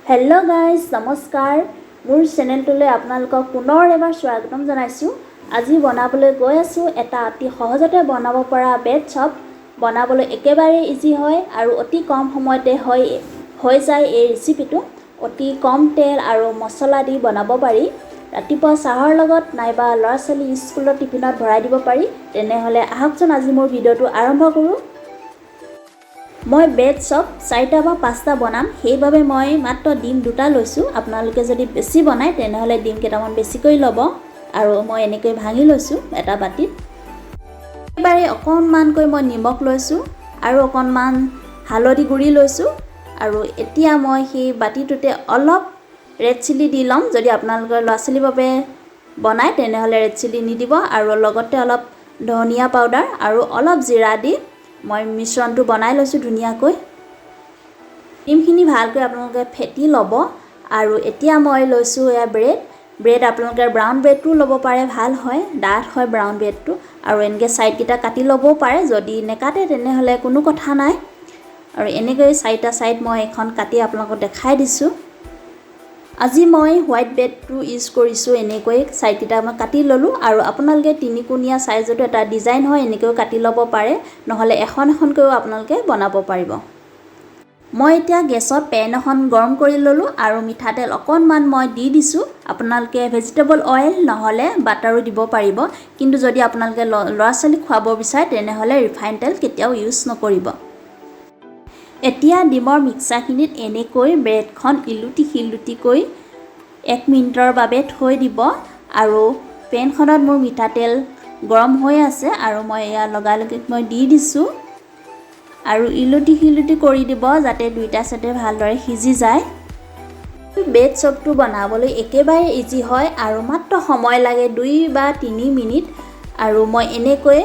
Hello guys नमस्कार मोर चेनेलटुले आपनालोকক पुनर एबार स्वागतम जनाइछु। আজি बनाबले गई आछु एटा अति सहजते बनाब परा ब्रेड चप। बनाबले एकेबारे इजी হয় আৰু অতি কম সময়তে হৈ যায়। এই ৰেচিপিটো অতি কম তেল আৰু মছলা দি বনাব পাৰি। ৰাতিপুৱা চাহৰ লগত নাইবা ল'ৰা ছোৱালী স্কুলৰ টিফিনত ভৰাই দিব পাৰি। তেনেহলে আহকচোন আজি মোৰ ভিডিওটো আৰম্ভ কৰো। মই ব্ৰেড চপ 4টা বা 5টা বনাম, সেইভাবে মই মাত্ৰ ডিম 2টা লৈছো। আপোনালোকে যদি বেছি বনায় তেনেহলে ডিম কেইটামান বেছিকৈ ল'ব আৰু মই এনেকৈ ভাঙি লৈছো এটা বাটিত। এবাৰে অকণমানকৈ মই নিমখ লৈছো আৰু অকণমান হালধি গুড়ি লৈছো আৰু এতিয়া মই সেই বাটিটোতে অলপ ৰেড চিলি দি লম। যদি আপোনালোকৰ ল'ৰা ছোৱালীৰ বাবে বনায় তেনেহলে ৰেড চিলি নিদিব আৰু লগতে অলপ ধনিয়া পাউডাৰ আৰু অলপ জিৰা দি মই মিশ্ৰণটো বনাই লৈছো ধুনিয়াকৈ। ডিমখিনি ভালকৈ আপোনালোকে ফেটি ল'ব আৰু এতিয়া মই লৈছো এয়া ব্ৰেড আপোনালোকে ব্ৰাউন ব্ৰেডটো ল'ব পাৰে, ভাল হয়, ডাঠ হয় ব্ৰাউন ব্ৰেডটো। আৰু এনেকৈ সাইড কিটা কাটি ল'বও পাৰে, যদি নেকাটে তেনেহলে কোনো কথা নাই। আৰু এনেকৈ 4টা সাইড মই এখন কাটি আপোনালোকক দেখাই দিছো। আজি মই হোৱাইট ব্ৰেডটো ইউজ কৰিছো। এনেকৈ সাইড কিটা মই কাটি ললো আৰু আপোনালোকে তিনিকোণীয়া সাইজতো এটা ডিজাইন হয় এনেকৈ কাটি ল'ব পাৰে, নহলে এখন এখনকৈও আপোনালোকে বনাব পাৰিব। মই এতিয়া গেছত পেন এখন গৰম কৰি ললো আৰু মিঠাতেল অকণমান মই দি দিছো। আপোনালোকে ভেজিটেবল অইল নহলে বাটাৰো দিব পাৰিব, কিন্তু যদি আপোনালোকে ল'ৰা ছোৱালীক খুৱাব বিচাৰে তেনেহলে ৰিফাইন তেল কেতিয়াও ইউজ নকৰিব। এতিয়া ডিমৰ মিক্সাৰখিনিত এনেকৈ ব্ৰেডখন ইলুটি খিলুটিকৈ 1 মিনিটৰ বাবে থৈ দিব আৰু পেনখনত মোৰ মিঠাতেল গৰম হৈ আছে আৰু মই এয়া লগালগি মই দি দিছো আৰু ইলুটি খিলুটি কৰি দিব যাতে দুইটা সাইডে ভালদৰে সিজি যায়। ব্ৰেড চপটো বনাবলৈ একেবাৰে ইজি হয় আৰু মাত্ৰ সময় লাগে 2 বা 3 মিনিট। আৰু মই এনেকৈ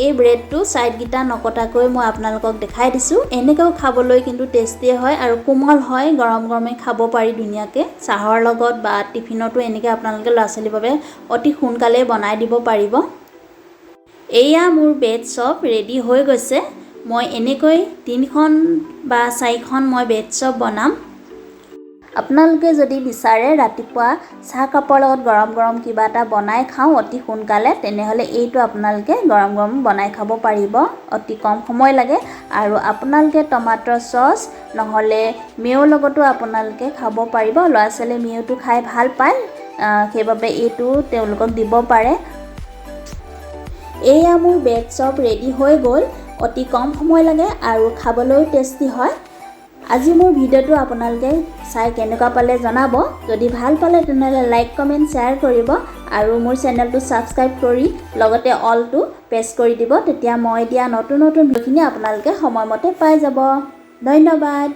এই ব্ৰেডটো সাইড কিটা নকটাকৈ মই আপোনালোকক দেখাই দিছো। এনেকৈ খাবলৈ কিন্তু টেষ্টি হয় আৰু কোমল হয়, গৰম গৰমে খাব পাৰি ধুনিয়াকৈ চাহৰ লগত বা টিফিনতো। এনেকৈ আপোনালোকে ল'ৰা ছোৱালীৰ বাবে অতি সোনকালে বনাই দিব পাৰিব। এয়া মোৰ ব্ৰেড চপ ৰেডি হৈ গৈছে। মই এনেকৈ 3খন বা 4খন মই ব্ৰেড চপ বনাম। আপোনালোকে যদি বিচাৰে ৰাতিপুৱা চাহ কাপৰ লগত গৰম গৰম কিবা এটা বনাই খাওঁ অতি সোনকালে, তেনেহলে এইটো আপোনালোকে গৰম গৰম বনাই খাব পাৰিব। অতি কম সময় লাগে আৰু আপোনালোকে টমাটৰ চচ নহলে মেয়ৰ লগতো আপোনালোকে খাব পাৰিব। ল'ৰা ছোৱালীয়ে মেয়ৰটো খাই ভাল পায়, সেইবাবে এইটো তেওঁলোকক দিব পাৰে। এয়া মোৰ ব্ৰেড চপ ৰেডি হৈ গ'ল। অতি কম সময় লাগে আৰু খাবলৈও টেষ্টি হয়। আজি মোৰ ভিডিওটো আপোনালোকে চাই কেনেকুৱা পালে জনাব। যদি ভাল পালে তেনেহলে লাইক কমেন্ট শ্বেয়াৰ কৰিব আৰু মোৰ চেনেলটো সাবস্ক্ৰাইব কৰি লগতে অলটো প্ৰেছ কৰি দিব। তেতিয়া মই দিয়া নতুন নতুন ভিডিঅ'খিনি আপোনালোকে সময়মতে পাই যাব। ধন্যবাদ।